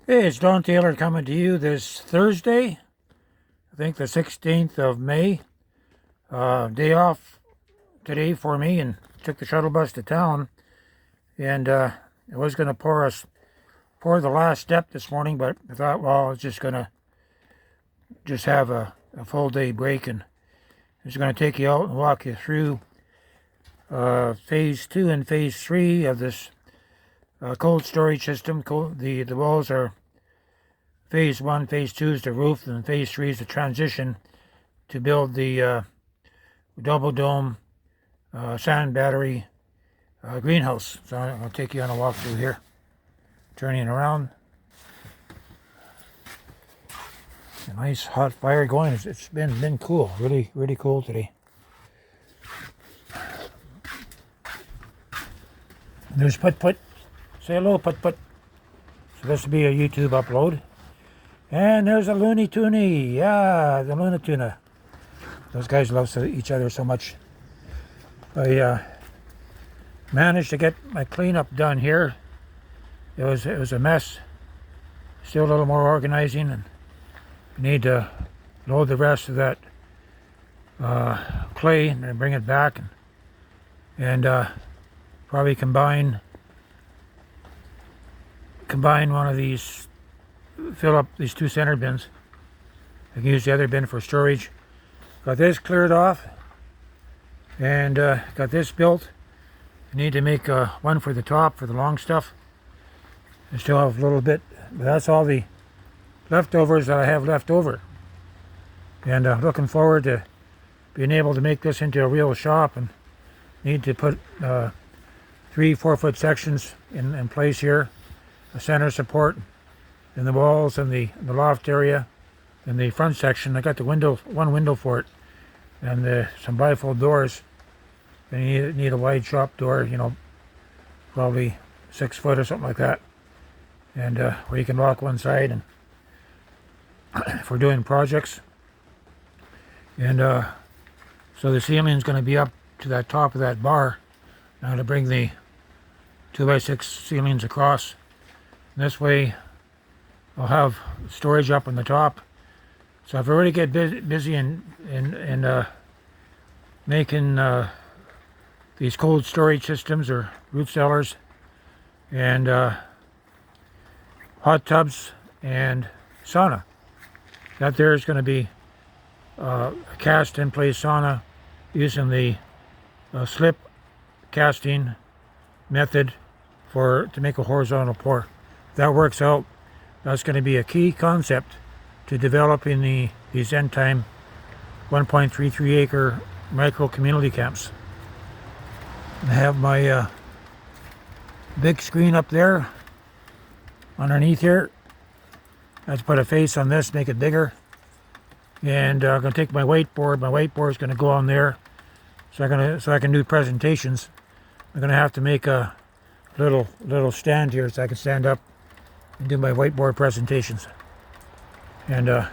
Hey, it's Don Taylor coming to you this Thursday, I think the 16th of May. Day off today for me, and took the shuttle bus to town. And I was going to pour the last step this morning, but I thought, well, I was just going to just have a full day break, and I was going to take you out and walk you through phase 2 and phase 3 of this cold storage system. The walls are phase 1, phase 2 is the roof, and phase 3 is the transition to build the double dome sand battery greenhouse. So I'll take you on a walk through here, turning around. A nice hot fire going. It's been cool, really cool today. There's Put Put. Say hello, Put Put. So this will be a YouTube upload. And there's a Looney Tooney. Yeah, the Looney Tuna. Those guys love each other so much. I managed to get my cleanup done here. It was a mess. Still a little more organizing, and need to load the rest of that clay and bring it back, and probably combine one of these, fill up these two center bins. I can use the other bin for storage. Got this cleared off, and got this built. I need to make one for the top for the long stuff. I still have a little bit, but that's all the leftovers that I have left over. And looking forward to being able to make this into a real shop, and need to put 3 4-foot sections in place here, a center support in the walls and the loft area. In the front section, I got the one window for it, and some bifold doors. You need a wide shop door, probably 6 foot or something like that, and where you can lock one side and for doing projects. And so the ceiling is going to be up to that top of that bar now to bring the 2x6 ceilings across. And this way I'll have storage up on the top. So if I really get busy in making these cold storage systems or root cellars and hot tubs and sauna, that there is going to be a cast in place sauna using the slip casting method to make a horizontal pour. If that works out, that's going to be a key concept to developing these end time 1.33 acre micro community camps. I have my big screen up there underneath here. I have to put a face on this, make it bigger. And I'm going to take my whiteboard. My whiteboard is going to go on there, so I can do presentations. I'm going to have to make a little stand here so I can stand up and do my whiteboard presentations. And the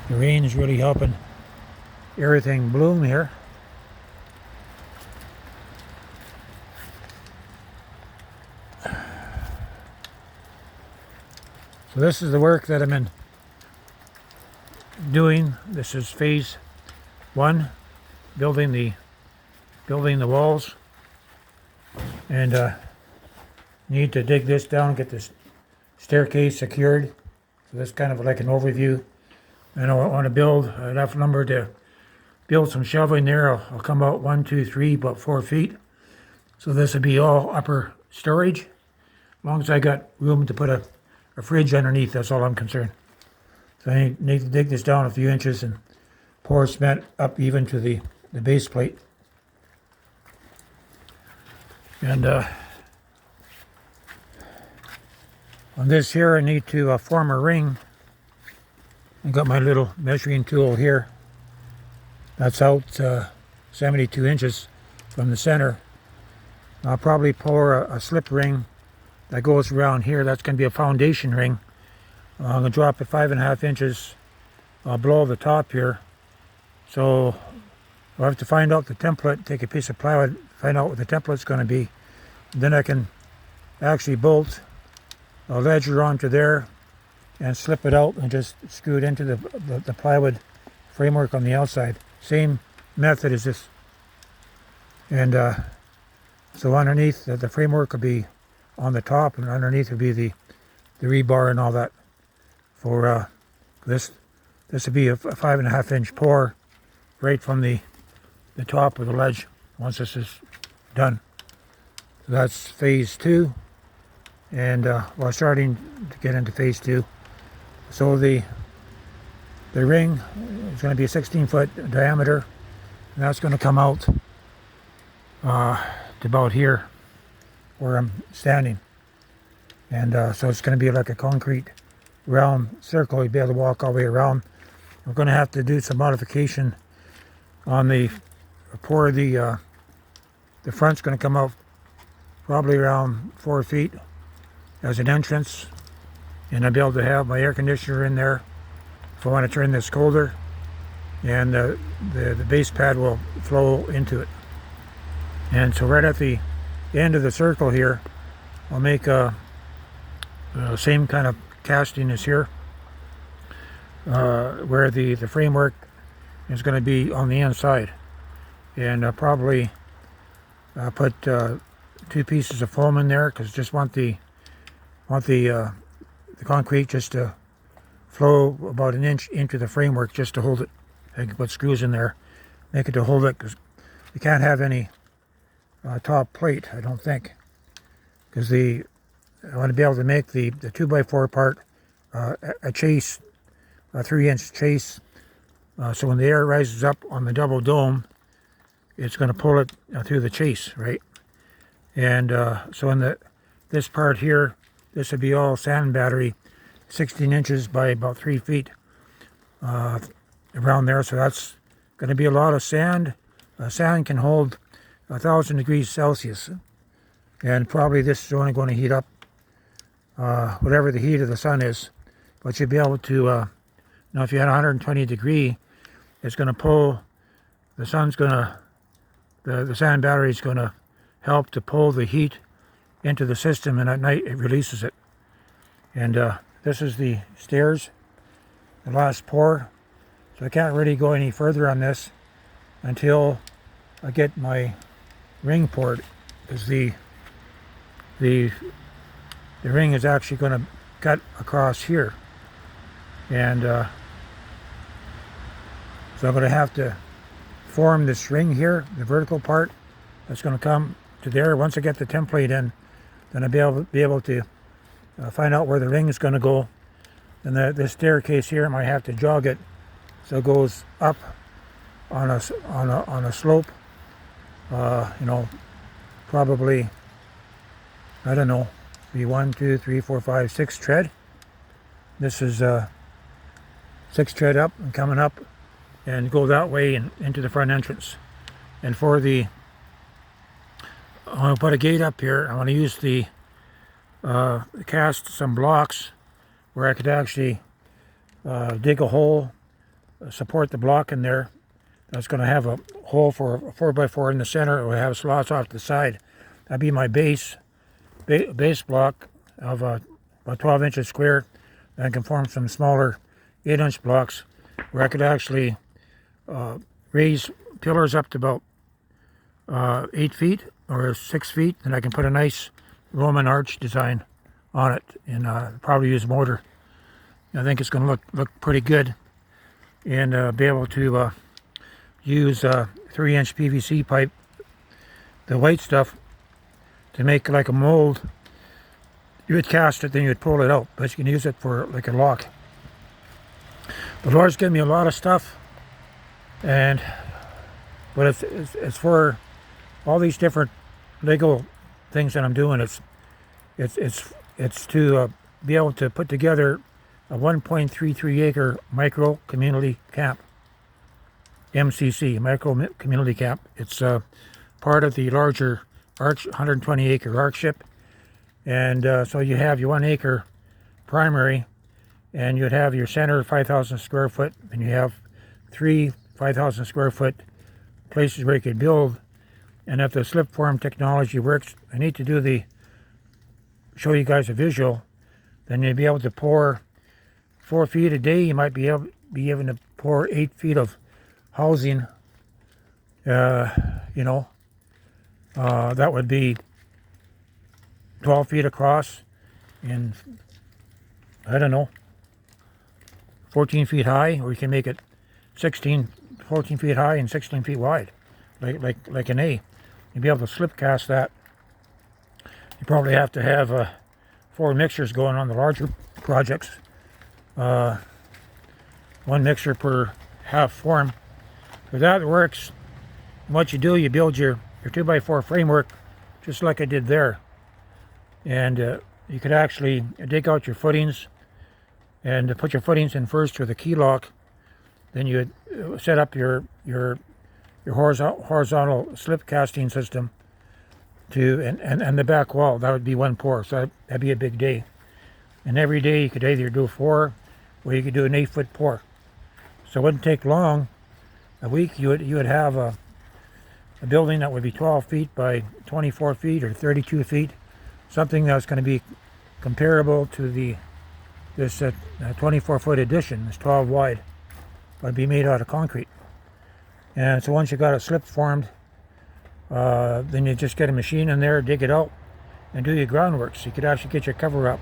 rain is really helping everything bloom here. So this is the work that I'm doing. This is phase 1, building the walls, and need to dig this down, get this staircase secured. So that's kind of like an overview. And I want to build enough lumber to build some shelving there. I'll come out 1, 2, 3, about 4 feet. So this will be all upper storage. As long as I got room to put a fridge underneath, that's all I'm concerned. So I need to dig this down a few inches and pour cement up even to the base plate. And on this here, I need to form a ring. I got my little measuring tool here. That's out 72 inches from the center. I'll probably pour a slip ring that goes around here. That's going to be a foundation ring. I'm going to drop it 5.5 inches below the top here. So I'll have to find out the template, take a piece of plywood, find out what the template's going to be. Then I can actually bolt a ledger onto there and slip it out and just screw it into the plywood framework on the outside. Same method as this. And so underneath, the framework will be on the top, and underneath will be the rebar and all that. For this would be a 5.5 inch pour right from the top of the ledge once this is done. So that's phase 2, and we're starting to get into phase 2. So the ring is going to be a 16-foot diameter, and that's going to come out to about here where I'm standing. And so it's going to be like a concrete round circle. You'll be able to walk all the way around. We're going to have to do some modification on the pour. The front's going to come out probably around 4 feet as an entrance, and I'll be able to have my air conditioner in there if I want to turn this colder, and the base pad will flow into it. And so right at the end of the circle here, I'll make a same kind of casting as here, where the framework is going to be on the inside, and I'll probably put 2 pieces of foam in there, because just want the concrete just to flow about 1 inch into the framework just to hold it. I can put screws in there, make it to hold it, because you can't have any top plate, I don't think, because I want to be able to make the 2x4 part a chase, a 3-inch chase, so when the air rises up on the double dome, it's going to pull it through the chase, right? And so in this part here, this would be all sand battery, 16 inches by about 3 feet around there. So that's going to be a lot of sand. Sand can hold 1,000 degrees Celsius, and probably this is only going to heat up whatever the heat of the sun is. But you'll be able to, now if you had 120 degree, it's going to pull, the sun's going to, the sand battery is going to help to pull the heat into the system, and at night it releases it. And this is the stairs, the last pour. So I can't really go any further on this until I get my ring poured, because the ring is actually going to cut across here, and so I'm going to have to form this ring here, the vertical part that's going to come to there. Once I get the template in, then I'll be able to find out where the ring is going to go. And the staircase here, I might have to jog it so it goes up on a slope. You know, probably, I don't know, be 1, 2, 3, 4, 5, 6 tread. This is 6 tread up and coming up, and go that way and into the front entrance. And for I want to put a gate up here. I want to use cast some blocks where I could actually dig a hole, support the block in there. That's going to have a hole for a 4x4 in the center. It will have slots off to the side. That'd be my base block of about 12 inches square. Then I can form some smaller 8-inch blocks where I could actually raise pillars up to about 8 feet or 6 feet, and I can put a nice Roman arch design on it, and probably use mortar. I think it's going to look pretty good, and be able to use 3-inch PVC pipe, the white stuff, to make like a mold. You would cast it, then you would pull it out, but you can use it for like a lock. The Lord's given me a lot of stuff, but it's for all these different Lego things that I'm doing. It's to be able to put together a 1.33 acre micro community camp, MCC, micro community camp. It's part of the larger 120 acre Archship, and so you have your 1 acre primary, and you'd have your center 5,000 square foot, and you have 3 5,000 square foot places where you could build. And if the slip form technology works, I need to show you guys a visual then you'd be able to pour 4 feet a day. You might be able to pour 8 feet of housing. You know, that would be 12 feet across and, I don't know, 14 feet high, or you can make it 14 feet high and 16 feet wide, like an A. You'd be able to slip cast that. You probably have to have 4 mixers going on the larger projects. 1 mixer per half form. If that works, what you do, you build your 2x4 framework just like I did there. And you could actually dig out your footings and put your footings in first with a key lock. Then you would set up your horizontal slip casting system and the back wall. That would be 1 pour, so that'd be a big day. And every day you could either do 4 or you could do an 8-foot pour. So it wouldn't take long. A week you would have a building that would be 12 feet by 24 feet or 32 feet, something that's going to be comparable to this 24-foot addition, this 12 wide, would be made out of concrete. And so once you got it slip formed, then you just get a machine in there, dig it out, and do your groundwork. So you could actually get your cover up.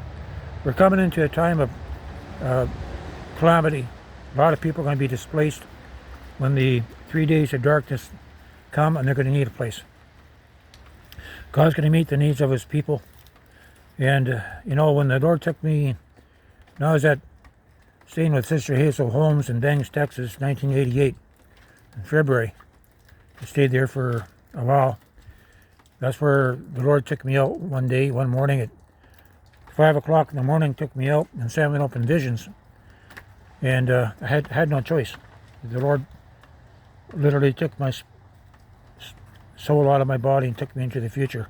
We're coming into a time of calamity. A lot of people are going to be displaced when the 3 days of darkness come, and they're going to need a place. God's going to meet the needs of his people. And you know, when the Lord took me, when I was staying with Sister Hazel Holmes in Bangs, Texas, 1988, in February. I stayed there for a while. That's where the Lord took me out one morning at 5 o'clock in the morning, took me out and sent me open visions. And I had no choice. The Lord literally took my soul out of my body and took me into the future.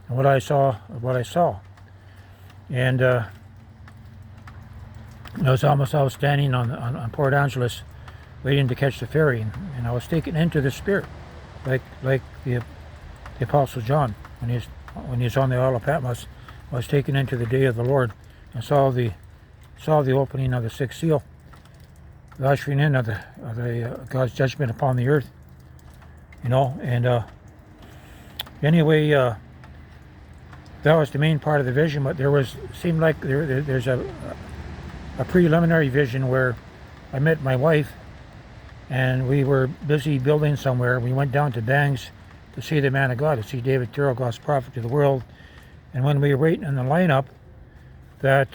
And what I saw. And I was standing on Port Angeles waiting to catch the ferry, and I was taken into the Spirit, like the Apostle John when he was on the Isle of Patmos. I was taken into the day of the Lord and saw the opening of the 6th seal, the ushering in of the God's judgment upon the earth. You know, and anyway, that was the main part of the vision. But seemed like there's a preliminary vision where I met my wife, and we were busy building somewhere. We went down to Bangs to see the man of God, to see David Terrell, God's prophet to the world. And when we were waiting in the lineup, that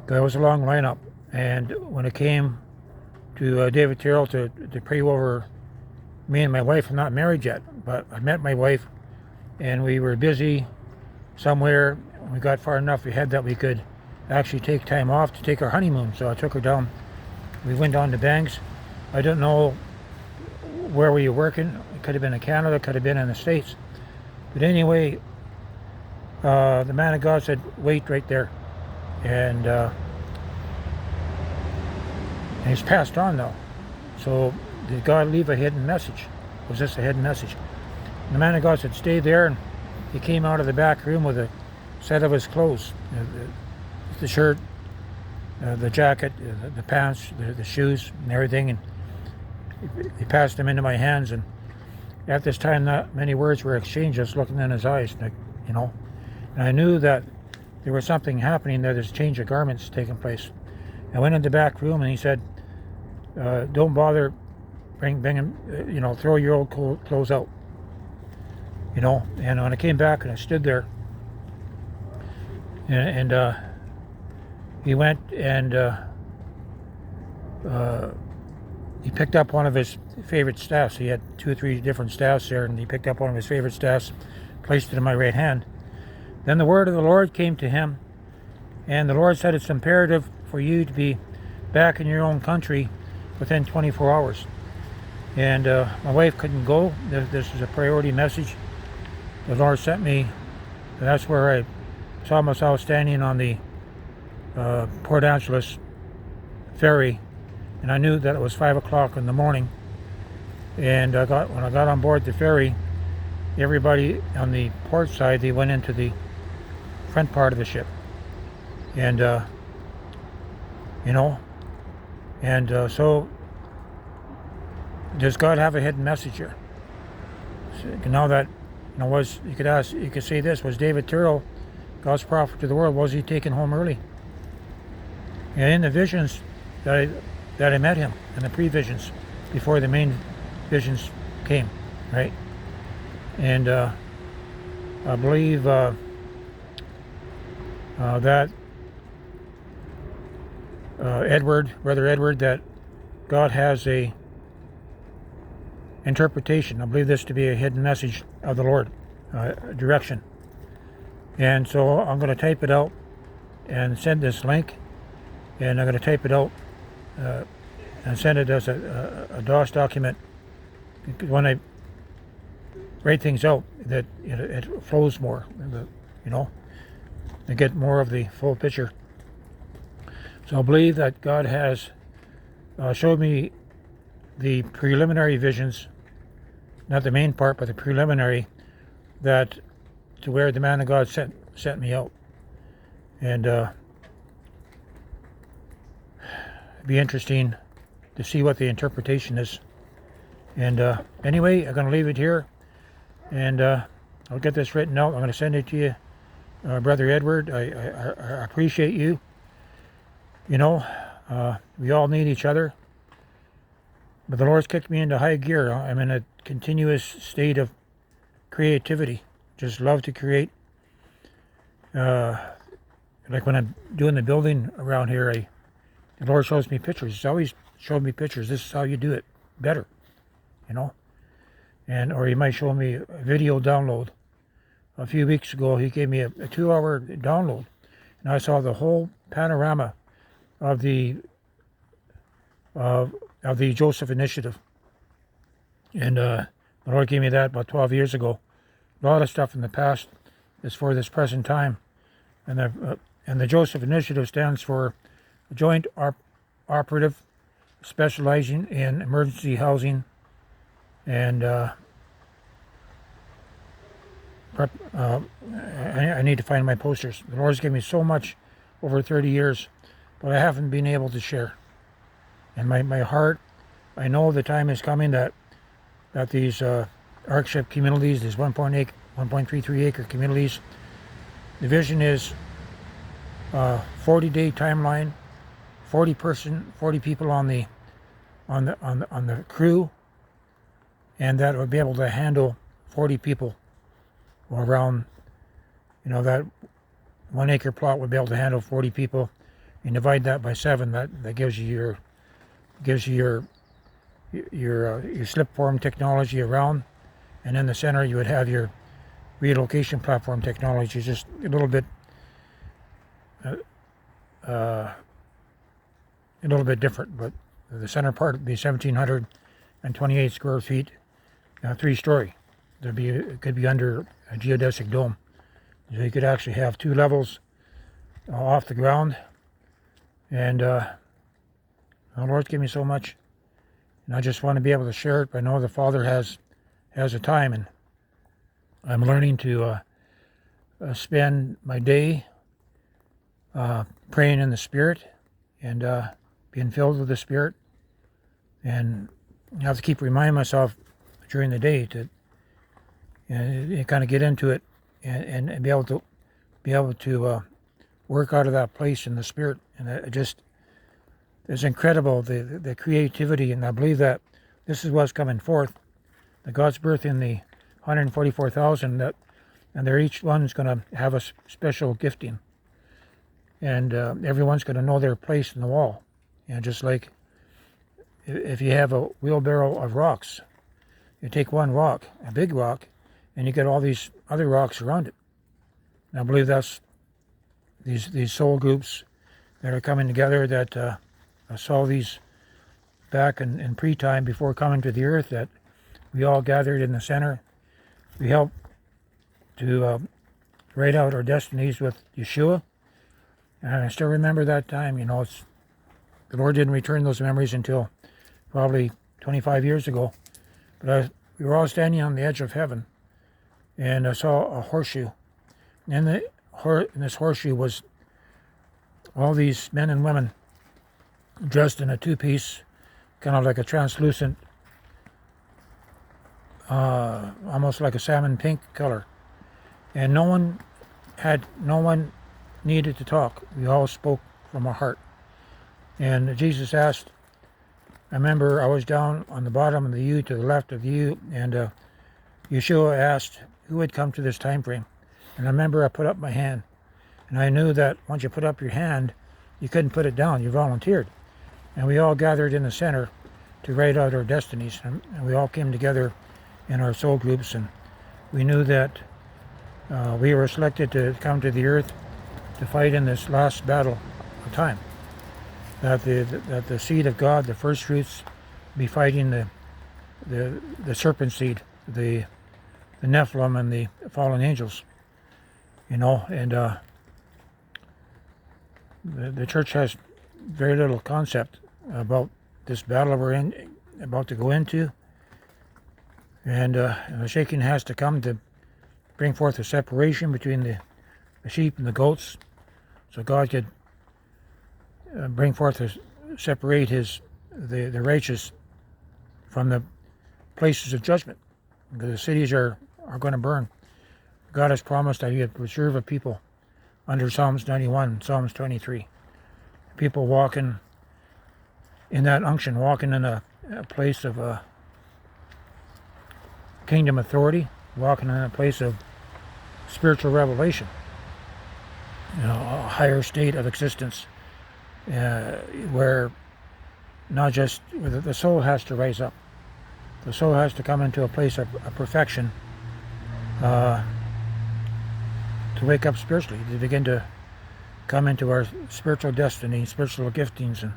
there was a long lineup, and when it came to David Terrell to pray over me and my wife, I'm not married yet, but I met my wife, and we were busy somewhere. We got far enough ahead that we could actually take time off to take our honeymoon. So I took her down. We went down to Bangs. I don't know where we were working. It could have been in Canada, could have been in the States. But anyway, the man of God said, wait right there. And he's passed on now. So did God leave a hidden message? Was this a hidden message? And the man of God said, stay there. And he came out of the back room with a set of his clothes, the shirt, the jacket, the pants, the shoes, and everything. And he passed them into my hands. And at this time, not many words were exchanged, just looking in his eyes, you know. And I knew that there was something happening there. There's a change of garments taking place. I went in the back room, and he said, don't bother, bring him, you know, throw your old clothes out. You know, and when I came back and I stood there, and he went and he picked up one of his favorite staffs. He had 2 or 3 different staffs there, and he picked up one of his favorite staffs, placed it in my right hand. Then the word of the Lord came to him, and the Lord said, it's imperative for you to be back in your own country within 24 hours. And my wife couldn't go. This is a priority message the Lord sent me. And that's where I saw myself standing on the Port Angeles ferry, and I knew that it was 5 o'clock in the morning. And when I got on board the ferry, everybody on the port side, they went into the front part of the ship. And, you know, and so does God have a hidden message here? So now that, you could ask, you could say this, was David Terrell, God's prophet to the world, was he taken home early? And in the visions that I met him, in the pre-visions, before the main visions came, right? And I believe that Brother Edward, that God has a interpretation. I believe this to be a hidden message of the Lord, direction. And so I'm going to type it out and send this link, and I'm going to type it out and send it as a DOS document. When I write things out, that it flows more, to get more of the full picture. So I believe that God has showed me the preliminary visions, not the main part, but the preliminary, that to where the man of God sent me out. And it'd be interesting to see what the interpretation is. And anyway, I'm going to leave it here, and I'll get this written out. I'm going to send it to you, Brother Edward. I appreciate you. We all need each other. But the Lord's kicked me into high gear. I'm in a continuous state of creativity. Just love to create. Like when I'm doing the building around here, the Lord shows me pictures. He's always showed me pictures. This is how you do it better, or he might show me a video download. A few weeks ago, he gave me a 2-hour download, and I saw the whole panorama of the Joseph Initiative. And the Lord gave me that about 12 years ago. A lot of stuff in the past is for this present time. And the Joseph Initiative stands for Joint Operative Specializing in Emergency Housing and I need to find my posters. The Lord's given me so much over 30 years, but I haven't been able to share. And my heart, I know the time is coming that these ArkShip communities, these 1.33 acre communities, the vision is 40-day timeline, 40 people on the crew, and that would be able to handle 40 people, or around, that 1 acre plot would be able to handle 40 people. You divide that by 7, that gives you your slip form technology around, and in the center you would have your relocation platform technology, just a little bit different, but the center part would be 1,728 square feet, 3-story. It could be under a geodesic dome, so you could actually have 2 levels off the ground. And the Lord's given me so much, and I just want to be able to share it. But I know the Father has a time, and I'm learning to spend my day praying in the Spirit and being filled with the Spirit. And I have to keep reminding myself during the day to kind of get into it and be able to work out of that place in the Spirit. And it's incredible, the creativity, and I believe that this is what's coming forth. The God's birth in the 144,000, and they're each one's going to have a special gifting, and everyone's going to know their place in the wall. Just like if you have a wheelbarrow of rocks, you take one rock, a big rock, and you get all these other rocks around it. And I believe that's these soul groups that are coming together, that I saw these back in pre-time before coming to the earth, that we all gathered in the center. We helped to write out our destinies with Yeshua. And I still remember that time. The Lord didn't return those memories until probably 25 years ago. But we were all standing on the edge of heaven, and I saw a horseshoe. And in this horseshoe was all these men and women dressed in a two-piece, kind of like a translucent, almost like a salmon pink color. And no one needed to talk. We all spoke from our heart. And Jesus asked, I remember I was down on the bottom of the U to the left of the U, and Yeshua asked who had come to this time frame. And I remember I put up my hand. And I knew that once you put up your hand, you couldn't put it down. You volunteered. And we all gathered in the center to write out our destinies. And we all came together in our soul groups. And we knew that we were selected to come to the earth to fight in this last battle of time. That the seed of God, the first fruits, be fighting the serpent seed, the Nephilim and the fallen angels. And the church has very little concept about this battle we're about to go into. And the shaking has to come to bring forth a separation between the sheep and the goats, so God could bring forth separate the righteous from the places of judgment. Because the cities are going to burn. God has promised that He would preserve a people under Psalms 91, Psalms 23. People walking in that unction, walking in a place of kingdom authority, walking in a place of spiritual revelation, a higher state of existence, where not just where the soul has to rise up. The soul has to come into a place of perfection to wake up spiritually, to begin to come into our spiritual destiny, spiritual giftings,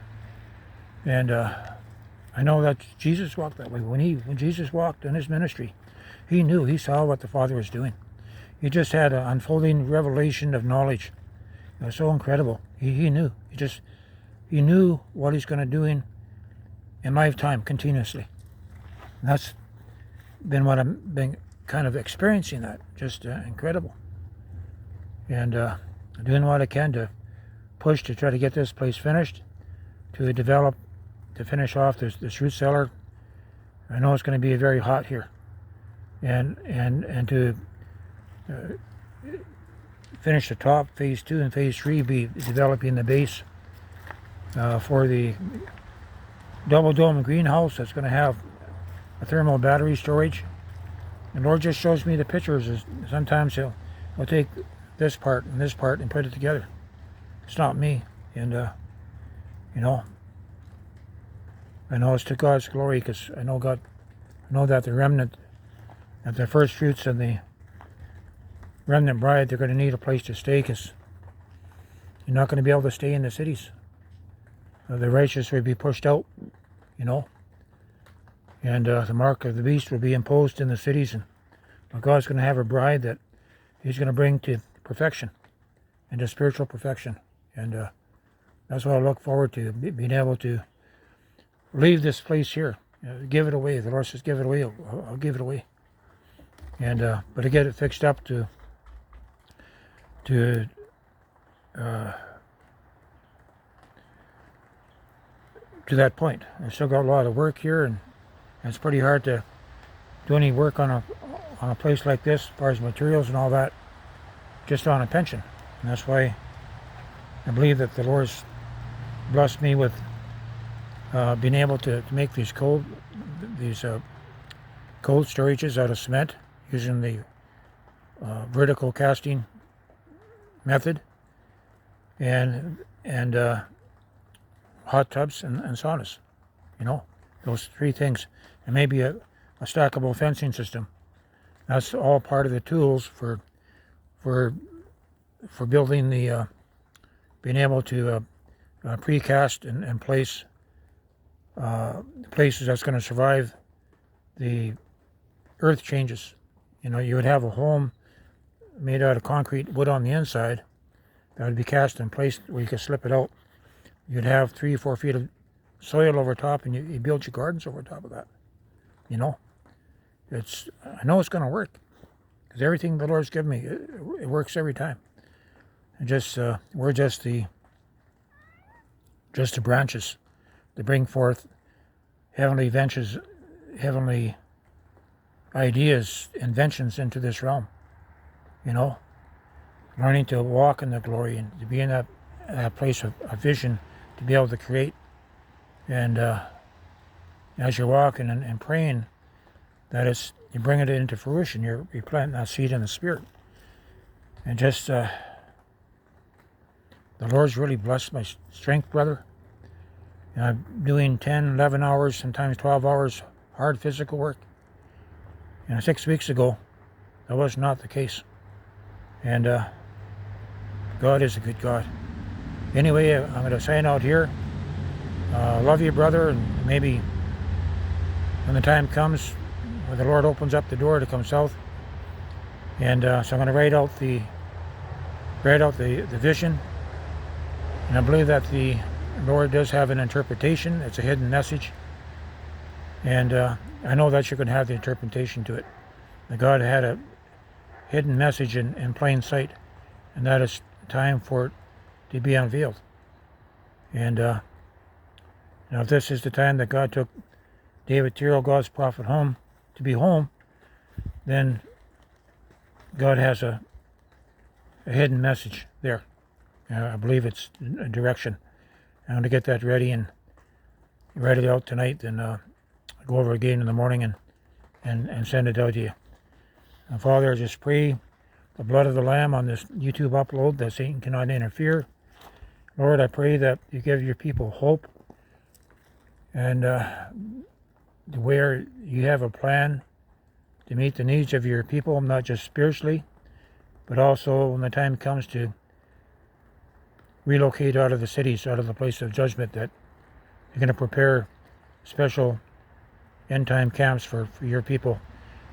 and I know that Jesus walked that way. When Jesus walked in His ministry, He saw what the Father was doing. He just had an unfolding revelation of knowledge. It was so incredible. He knew. He knew what He's going to do in lifetime continuously. And that's been what I've been kind of experiencing, that just incredible. And doing what I can to push to try to get this place finished, to develop, to finish off this root cellar. I know it's going to be very hot here, and to finish the top, phase 2 and phase 3, be developing the base for the double dome greenhouse that's going to have a thermal battery storage. And Lord just shows me the pictures. Sometimes He'll take this part and put it together. It's not me, and I know it's to God's glory, because I know that the remnant, that the first fruits and the remnant bride, they're going to need a place to stay, because you're not going to be able to stay in the cities. The righteous will be pushed out, and the mark of the beast will be imposed in the cities, and God's going to have a bride that He's going to bring to perfection, and to spiritual perfection. And that's what I look forward to, being able to leave this place here, give it away. The Lord says, give it away. I'll give it away. And but to get it fixed up to that point. I've still got a lot of work here, and it's pretty hard to do any work on a place like this, as far as materials and all that, just on a pension. And that's why I believe that the Lord's blessed me with being able to make these cold storages out of cement, using the vertical casting method, and hot tubs and saunas. Those 3 things, and maybe a stackable fencing system. That's all part of the tools for building the being able to precast and place places that's going to survive the earth changes. You would have a home made out of concrete wood on the inside that would be cast in place where you could slip it out. You'd have 3 or 4 feet of soil over top, and you build your gardens over top of that. I know it's going to work, Because everything the Lord's given me, it works every time. And we're just the branches to bring forth heavenly ventures, heavenly ideas, inventions into this realm. You know, learning to walk in the glory and to be in that place of vision, to be able to create. And as you're walking and praying, you bring it into fruition. You're planting that seed in the Spirit. And the Lord's really blessed my strength, brother. And I'm doing 10, 11 hours, sometimes 12 hours, hard physical work. And 6 weeks ago, that was not the case. And God is a good God. Anyway, I'm going to sign out here. Love you, brother, and maybe when the time comes, when the Lord opens up the door to come south, and so I'm going to write out the vision, and I believe that the Lord does have an interpretation. It's a hidden message, and I know that you can have the interpretation to it. That God had a hidden message in plain sight, and that is time for it to be unveiled. And this is the time that God took David Tyrrell, God's prophet, home to be home, then God has a hidden message there. I believe it's a direction. I'm going to get that ready and write it out tonight, and go over again in the morning and send it out to you. And Father, I just pray the blood of the Lamb on this YouTube upload, that Satan cannot interfere. Lord, I pray that you give your people hope, and where you have a plan to meet the needs of your people, not just spiritually, but also when the time comes to relocate out of the cities, out of the place of judgment, that you're going to prepare special end-time camps for your people,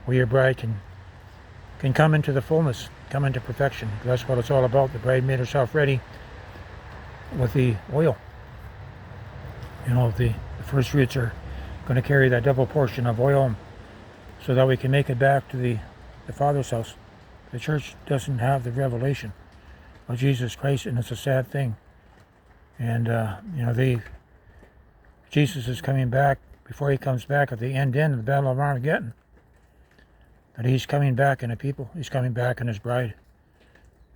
where your bride can come into the fullness, come into perfection. That's what it's all about. The bride made herself ready with the oil. The first fruits are going to carry that double portion of oil, so that we can make it back to the Father's house. The church doesn't have the revelation of Jesus Christ, and it's a sad thing. And Jesus is coming back. Before he comes back at the end of the Battle of Armageddon, that he's coming back in a people. He's coming back in his bride.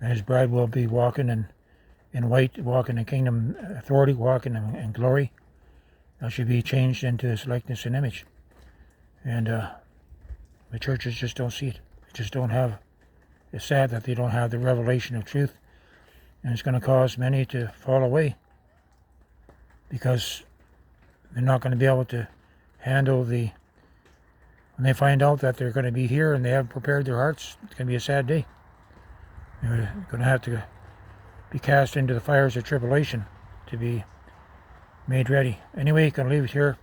And his bride will be walking in white, walking in kingdom authority, walking in glory. That should be changed into his likeness and image. And the churches just don't see it. They just don't have. It's sad that they don't have the revelation of truth. And it's going to cause many to fall away, because they're not going to be able to handle when they find out that they're going to be here and they haven't prepared their hearts. It's going to be a sad day. They're going to have to be cast into the fires of tribulation to be made ready. Anyway, I'm going to leave it here.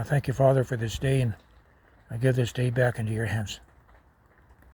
Thank you, Father, for this day, and I give this day back into your hands.